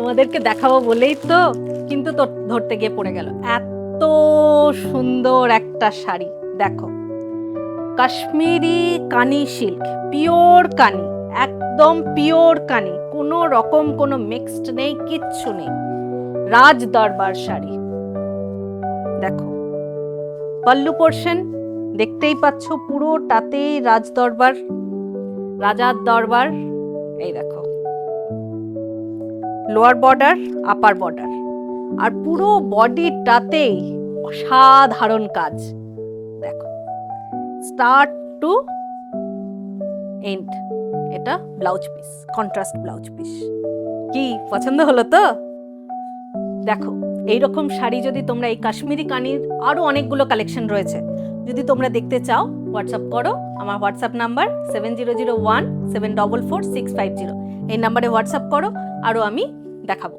তোমাদেরকে দেখাবো বলেই তো, কিন্তু তো ধরতে গিয়ে পড়ে গেল। এত সুন্দর একটা শাড়ি দেখো, কাশ্মীরি কানি সিল্ক, পিওর কানি, একদম পিওর কানি, কোনো রকম কোনো মিক্সড নেই, কিচ্ছু নেই। রাজ দরবার শাড়ি দেখো, পল্লু পোর্শন দেখতেই পাচ্ছ পুরোটাতেই রাজ দরবার, রাজার দরবার। এই দেখো লোয়ার বর্ডার, আপার বর্ডার, আর পুরো বডিটাতেই অসাধারণ কাজ দেখো, স্টার্ট টু এন্ড। এটা blouse piece, contrast blouse piece. কি পছন্দ হলো তো? দেখো এইরকম শাড়ি যদি তোমরা, এই কাশ্মীরি কানির আরো অনেকগুলো কালেকশন রয়েছে, যদি তোমরা দেখতে চাও হোয়াটসঅ্যাপ করো। আমার হোয়াটসঅ্যাপ নাম্বার 7001744650, এই নাম্বারে হোয়াটসঅ্যাপ করো, আরও আমি দেখাবো।